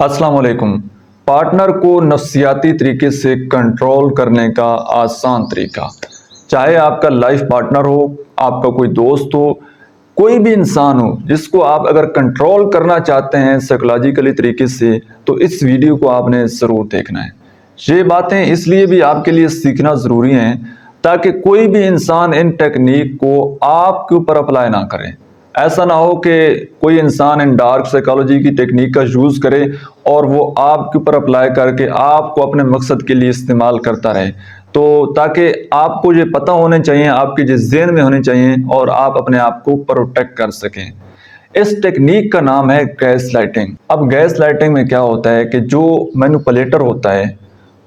السلام علیکم۔ پارٹنر کو نفسیاتی طریقے سے کنٹرول کرنے کا آسان طریقہ، چاہے آپ کا لائف پارٹنر ہو، آپ کا کوئی دوست ہو، کوئی بھی انسان ہو جس کو آپ اگر کنٹرول کرنا چاہتے ہیں سائیکولوجیکلی طریقے سے، تو اس ویڈیو کو آپ نے ضرور دیکھنا ہے۔ یہ باتیں اس لیے بھی آپ کے لیے سیکھنا ضروری ہیں تاکہ کوئی بھی انسان ان ٹیکنیک کو آپ کے اوپر اپلائی نہ کرے۔ ایسا نہ ہو کہ کوئی انسان ان ڈارک سائیکالوجی کی ٹیکنیک کا یوز کرے اور وہ آپ کے اوپر اپلائی کر کے آپ کو اپنے مقصد کے لیے استعمال کرتا رہے، تو تاکہ آپ کو یہ پتہ ہونے چاہیے، آپ کے جو ذہن میں ہونے چاہیے، اور آپ اپنے آپ کو پروٹیکٹ کر سکیں۔ اس ٹیکنیک کا نام ہے گیس لائٹنگ۔ اب گیس لائٹنگ میں کیا ہوتا ہے کہ جو مینوپولیٹر ہوتا ہے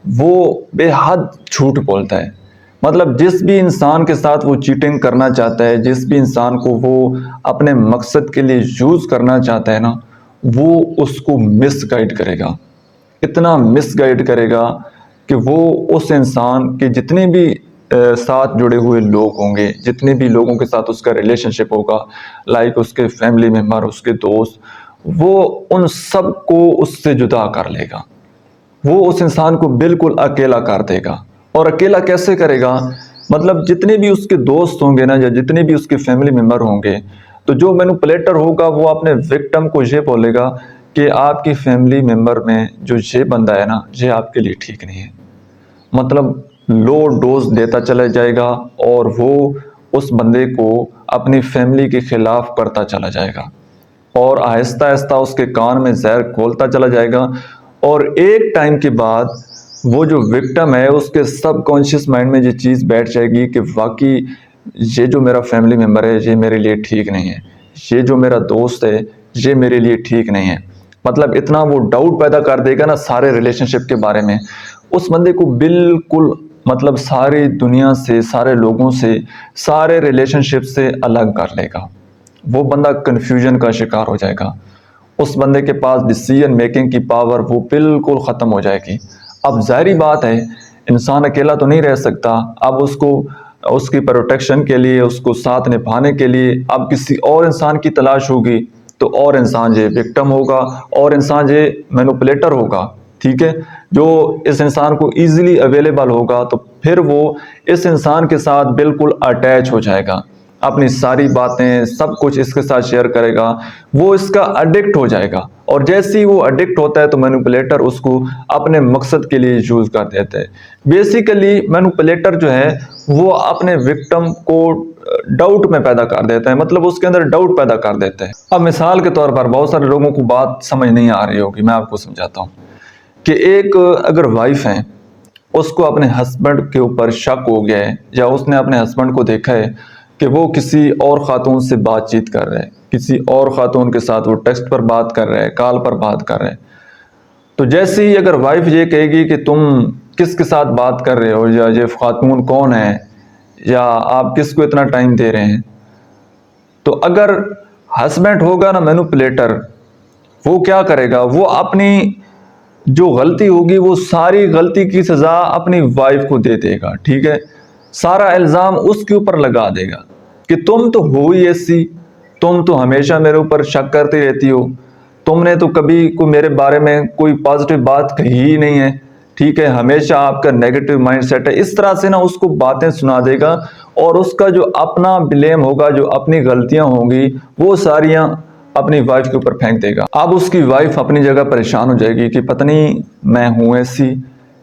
وہ بے حد جھوٹ بولتا ہے۔ مطلب جس بھی انسان کے ساتھ وہ چیٹنگ کرنا چاہتا ہے، جس بھی انسان کو وہ اپنے مقصد کے لیے یوز کرنا چاہتا ہے نا، وہ اس کو مس گائیڈ کرے گا، اتنا مس گائیڈ کرے گا کہ وہ اس انسان کے جتنے بھی ساتھ جڑے ہوئے لوگ ہوں گے، جتنے بھی لوگوں کے ساتھ اس کا ریلیشن شپ ہوگا، لائک اس کے فیملی ممبر، اس کے دوست، وہ ان سب کو اس سے جدا کر لے گا۔ وہ اس انسان کو بالکل اکیلا کر دے گا۔ اور اکیلا کیسے کرے گا؟ مطلب جتنے بھی اس کے دوست ہوں گے نا، یا جتنے بھی اس کے فیملی ممبر ہوں گے، تو جو مینوپولیٹر ہوگا وہ اپنے وکٹم کو یہ بولے گا کہ آپ کی فیملی ممبر میں جو یہ بندہ ہے نا، یہ آپ کے لیے ٹھیک نہیں ہے۔ مطلب لو ڈوز دیتا چلا جائے گا اور وہ اس بندے کو اپنی فیملی کے خلاف کرتا چلا جائے گا، اور آہستہ آہستہ اس کے کان میں زہر کھولتا چلا جائے گا، اور ایک ٹائم کے بعد وہ جو وکٹم ہے اس کے سب کانشیس مائنڈ میں یہ چیز بیٹھ جائے گی کہ واقعی یہ جو میرا فیملی ممبر ہے یہ میرے لیے ٹھیک نہیں ہے، یہ جو میرا دوست ہے یہ میرے لیے ٹھیک نہیں ہے۔ مطلب اتنا وہ ڈاؤٹ پیدا کر دے گا نا سارے ریلیشن شپ کے بارے میں، اس بندے کو بالکل مطلب ساری دنیا سے، سارے لوگوں سے، سارے ریلیشن شپ سے الگ کر لے گا۔ وہ بندہ کنفیوژن کا شکار ہو جائے گا، اس بندے کے پاس ڈیسیژن میکنگ کی پاور وہ بالکل ختم ہو جائے گی۔ اب ظاہری بات ہے انسان اکیلا تو نہیں رہ سکتا، اب اس کو اس کی پروٹیکشن کے لیے، اس کو ساتھ نبھانے کے لیے اب کسی اور انسان کی تلاش ہوگی، تو اور انسان یہ وکٹم ہوگا، اور انسان یہ مینوپولیٹر ہوگا، ٹھیک ہے، جو اس انسان کو ایزیلی اویلیبل ہوگا، تو پھر وہ اس انسان کے ساتھ بالکل اٹیچ ہو جائے گا، اپنی ساری باتیں سب کچھ اس کے ساتھ شیئر کرے گا، وہ اس کا ایڈکٹ ہو جائے گا، اور جیسے ہی وہ ایڈکٹ ہوتا ہے تو مینوپولیٹر اس کو اپنے مقصد کے لیے یوز کر دیتا ہے۔ بیسیکلی مینوپولیٹر جو ہے وہ اپنے وکٹم کو ڈاؤٹ میں پیدا کر دیتا ہے، مطلب اس کے اندر ڈاؤٹ پیدا کر دیتا ہے۔ اب مثال کے طور پر بہت سارے لوگوں کو بات سمجھ نہیں آ رہی ہوگی، میں آپ کو سمجھاتا ہوں کہ ایک اگر وائف ہے، اس کو اپنے ہسبینڈ کے اوپر شک ہو گیا ہے، یا اس نے اپنے ہسبینڈ کو دیکھا ہے کہ وہ کسی اور خاتون سے بات چیت کر رہے ہیں، کسی اور خاتون کے ساتھ وہ ٹیکسٹ پر بات کر رہے ہیں، کال پر بات کر رہے ہیں، تو جیسے ہی اگر وائف یہ کہے گی کہ تم کس کے ساتھ بات کر رہے ہو، یا یہ خاتون کون ہے، یا آپ کس کو اتنا ٹائم دے رہے ہیں، تو اگر ہسبینڈ ہوگا نا مینوپولیٹر، وہ کیا کرے گا؟ وہ اپنی جو غلطی ہوگی وہ ساری غلطی کی سزا اپنی وائف کو دے دے گا، ٹھیک ہے، سارا الزام اس کے اوپر لگا دے گا کہ تم تو ہو ہی ایسی، تم تو ہمیشہ میرے اوپر شک کرتی رہتی ہو، تم نے تو کبھی کوئی میرے بارے میں کوئی پازیٹیو بات کہی ہی نہیں ہے، ٹھیک ہے، ہمیشہ آپ کا نیگیٹو مائنڈ سیٹ ہے۔ اس طرح سے نا اس کو باتیں سنا دے گا، اور اس کا جو اپنا بلیم ہوگا، جو اپنی غلطیاں ہوں گی، وہ ساریاں اپنی وائف کے اوپر پھینک دے گا۔ اب اس کی وائف اپنی جگہ پریشان ہو جائے گی کہ پتہ نہیں میں ہوں ایسی،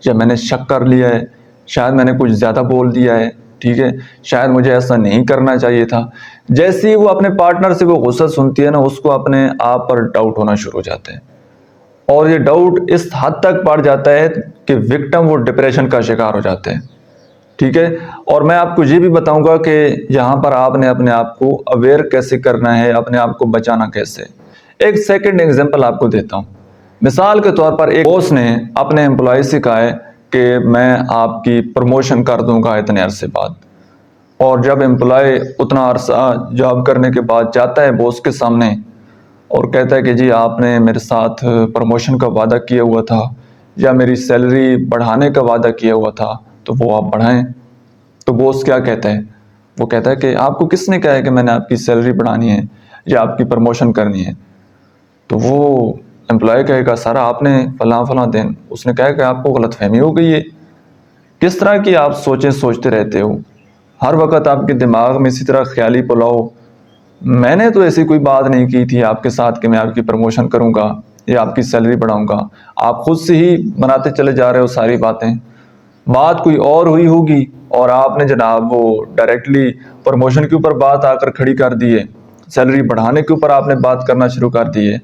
یا میں نے شک کر لیا ہے، شاید میں نے کچھ زیادہ بول دیا ہے، ٹھیک ہے، شاید مجھے ایسا نہیں کرنا چاہیے تھا۔ جیسے ہی وہ اپنے پارٹنر سے وہ غصہ سنتی ہے نا، اس کو اپنے آپ پر ڈاؤٹ ہونا شروع ہو جاتا ہے، اور یہ ڈاؤٹ اس حد تک بڑھ جاتا ہے کہ وکٹم وہ ڈپریشن کا شکار ہو جاتے ہیں، ٹھیک ہے۔ اور میں آپ کو یہ بھی بتاؤں گا کہ یہاں پر آپ نے اپنے آپ کو اویئر کیسے کرنا ہے، اپنے آپ کو بچانا کیسے۔ ایک سیکنڈ ایگزامپل آپ کو دیتا ہوں۔ مثال کے طور پر ایک باس نے اپنے امپلائی سے کہا ہے کہ میں آپ کی پروموشن کر دوں گا اتنے عرصے بعد، اور جب امپلائی اتنا عرصہ جاب کرنے کے بعد جاتا ہے باس کے سامنے اور کہتا ہے کہ جی آپ نے میرے ساتھ پروموشن کا وعدہ کیا ہوا تھا، یا میری سیلری بڑھانے کا وعدہ کیا ہوا تھا، تو وہ آپ بڑھائیں، تو باس کیا کہتا ہے؟ وہ کہتا ہے کہ آپ کو کس نے کہا ہے کہ میں نے آپ کی سیلری بڑھانی ہے یا آپ کی پروموشن کرنی ہے؟ تو وہ امپلائی کہے گا سر آپ نے فلاں دن، اس نے کہا کہ آپ کو غلط فہمی ہو گئی ہے. کس طرح کی آپ سوچتے رہتے ہو؟ ہر وقت آپ کے دماغ میں اسی طرح خیالی پلاؤ. میں نے تو ایسی کوئی بات نہیں کی تھی آپ کے ساتھ کہ میں آپ کی پروموشن کروں گا یا آپ کی سیلری بڑھاؤں گا. آپ خود سے ہی بناتے چلے جا رہے ہو ساری باتیں. بات کوئی اور ہوئی ہوگی اور آپ نے جناب وہ ڈائریکٹلی پروموشن کے اوپر بات آ کر کھڑی کر دی ہے، سیلری بڑھانے کے اوپر آپ نے بات کرنا شروع کر دی ہے.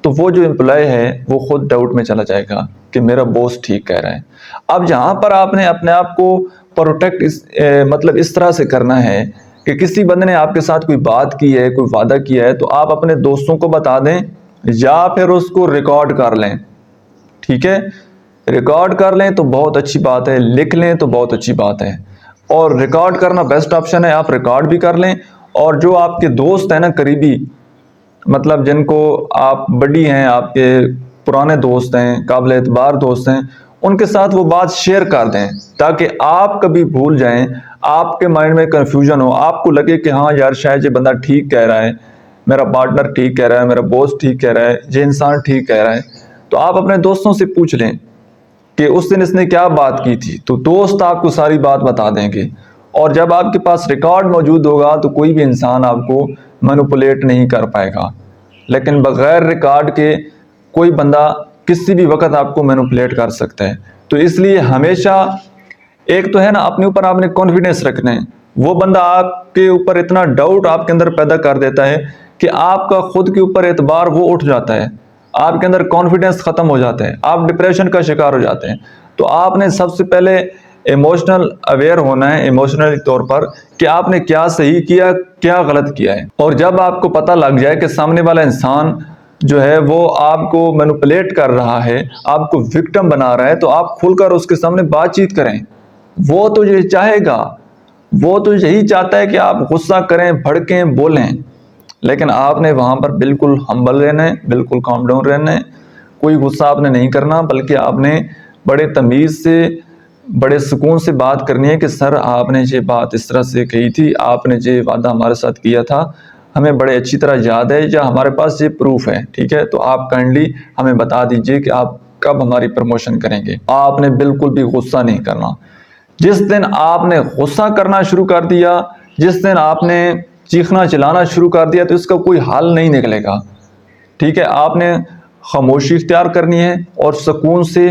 تو وہ جو امپلائی ہے وہ خود ڈاؤٹ میں چلا جائے گا کہ میرا باس ٹھیک کہہ رہا ہے. اب یہاں پر آپ نے اپنے آپ کو پروٹیکٹ مطلب اس طرح سے کرنا ہے کہ کسی بندے نے آپ کے ساتھ کوئی بات کی ہے، کوئی وعدہ کیا ہے، تو آپ اپنے دوستوں کو بتا دیں یا پھر اس کو ریکارڈ کر لیں. ٹھیک ہے، ریکارڈ کر لیں تو بہت اچھی بات ہے، لکھ لیں تو بہت اچھی بات ہے. اور ریکارڈ کرنا بیسٹ آپشن ہے، آپ ریکارڈ بھی کر لیں. اور جو آپ کے دوست ہیں نا قریبی، مطلب جن کو آپ بڈی ہیں، آپ کے پرانے دوست ہیں، قابل اعتبار دوست ہیں، ان کے ساتھ وہ بات شیئر کر دیں تاکہ آپ کبھی بھول جائیں، آپ کے مائنڈ میں کنفیوژن ہو، آپ کو لگے کہ ہاں یار شاید یہ بندہ ٹھیک کہہ رہا ہے، میرا پارٹنر ٹھیک کہہ رہا ہے، میرا باس ٹھیک کہہ رہا ہے، یہ انسان ٹھیک کہہ رہا ہے. تو آپ اپنے دوستوں سے پوچھ لیں کہ اس دن اس نے کیا بات کی تھی، تو دوست آپ کو ساری بات بتا دیں گے. اور جب آپ کے پاس ریکارڈ موجود ہوگا تو کوئی بھی انسان آپ کو مینوپولیٹ نہیں کر پائے گا. لیکن بغیر ریکارڈ کے کوئی بندہ کسی بھی وقت آپ کو مینوپولیٹ کر سکتا ہے. تو اس لیے ہمیشہ ایک تو ہے نا اپنے اوپر آپ نے کانفیڈنس رکھنا ہے. وہ بندہ آپ کے اوپر اتنا ڈاؤٹ آپ کے اندر پیدا کر دیتا ہے کہ آپ کا خود کے اوپر اعتبار وہ اٹھ جاتا ہے، آپ کے اندر کانفیڈنس ختم ہو جاتا ہے، آپ ڈپریشن کا شکار ہو جاتے ہیں. تو آپ نے سب سے پہلے ایموشنل اویئر ہونا ہے، ایموشنل طور پر، کہ آپ نے کیا صحیح کیا، کیا غلط کیا ہے. اور جب آپ کو پتہ لگ جائے کہ سامنے والا انسان جو ہے وہ آپ کو مینوپولیٹ کر رہا ہے، آپ کو وکٹم بنا رہا ہے، تو آپ کھل کر اس کے سامنے بات چیت کریں. وہ تو یہ چاہے گا، وہ تو یہی چاہتا ہے کہ آپ غصہ کریں، بھڑکیں، بولیں. لیکن آپ نے وہاں پر بالکل ہمبل رہنا ہے، بالکل کام ڈاؤن رہنا ہے. کوئی غصہ آپ نے نہیں کرنا، بلکہ آپ نے بڑے تمیز سے، بڑے سکون سے بات کرنی ہے کہ سر آپ نے یہ بات اس طرح سے کہی تھی، آپ نے یہ وعدہ ہمارے ساتھ کیا تھا، ہمیں بڑے اچھی طرح یاد ہے، یا ہمارے پاس یہ پروف ہے. ٹھیک ہے، تو آپ کائنڈلی ہمیں بتا دیجئے کہ آپ کب ہماری پروموشن کریں گے. آپ نے بالکل بھی غصہ نہیں کرنا. جس دن آپ نے غصہ کرنا شروع کر دیا، جس دن آپ نے چیخنا چلانا شروع کر دیا، تو اس کا کوئی حل نہیں نکلے گا. ٹھیک ہے، آپ نے خاموشی اختیار کرنی ہے اور سکون سے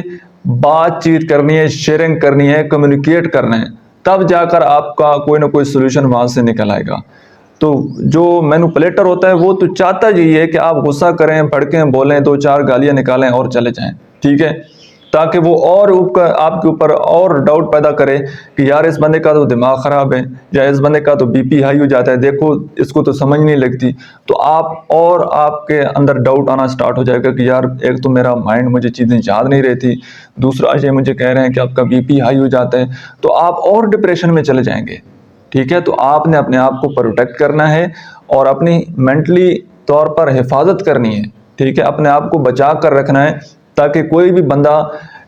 بات چیت کرنی ہے، شیئرنگ کرنی ہے، کمیونیکیٹ کرنا ہے. تب جا کر آپ کا کوئی نہ کوئی سولوشن وہاں سے نکل آئے گا. تو جو مینوپولیٹر ہوتا ہے وہ تو چاہتا یہی ہے کہ آپ غصہ کریں، بھڑکیں، بولیں، دو چار گالیاں نکالیں اور چلے جائیں. ٹھیک ہے، تاکہ وہ اور آپ کے اوپر اور ڈاؤٹ پیدا کرے کہ یار اس بندے کا تو دماغ خراب ہے، یا اس بندے کا تو بی پی ہائی ہو جاتا ہے، دیکھو اس کو تو سمجھ نہیں لگتی. تو آپ کے اندر ڈاؤٹ آنا سٹارٹ ہو جائے گا کہ یار ایک تو میرا مائنڈ مجھے چیزیں یاد نہیں رہتی، دوسرا یہ مجھے کہہ رہے ہیں کہ آپ کا بی پی ہائی ہو جاتا ہے، تو آپ اور ڈپریشن میں چلے جائیں گے. ٹھیک ہے، تو آپ نے اپنے آپ کو پروٹیکٹ کرنا ہے اور اپنی مینٹلی طور پر حفاظت کرنی ہے. ٹھیک ہے، اپنے آپ کو بچا کر رکھنا ہے تاکہ کوئی بھی بندہ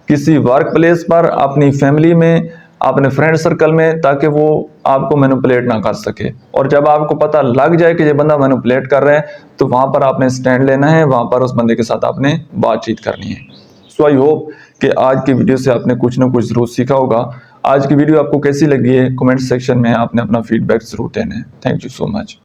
کسی ورک پلیس پر، اپنی فیملی میں، اپنے فرینڈ سرکل میں، تاکہ وہ آپ کو مینوپولیٹ نہ کر سکے. اور جب آپ کو پتہ لگ جائے کہ یہ بندہ مینوپولیٹ کر رہا ہے تو وہاں پر آپ نے سٹینڈ لینا ہے، وہاں پر اس بندے کے ساتھ آپ نے بات چیت کرنی ہے. سو آئی ہوپ کہ آج کی ویڈیو سے آپ نے کچھ نہ کچھ ضرور سیکھا ہوگا. آج کی ویڈیو آپ کو کیسی لگی ہے کمنٹ سیکشن میں آپ نے اپنا فیڈ بیک ضرور دینا ہے. Thank you so much.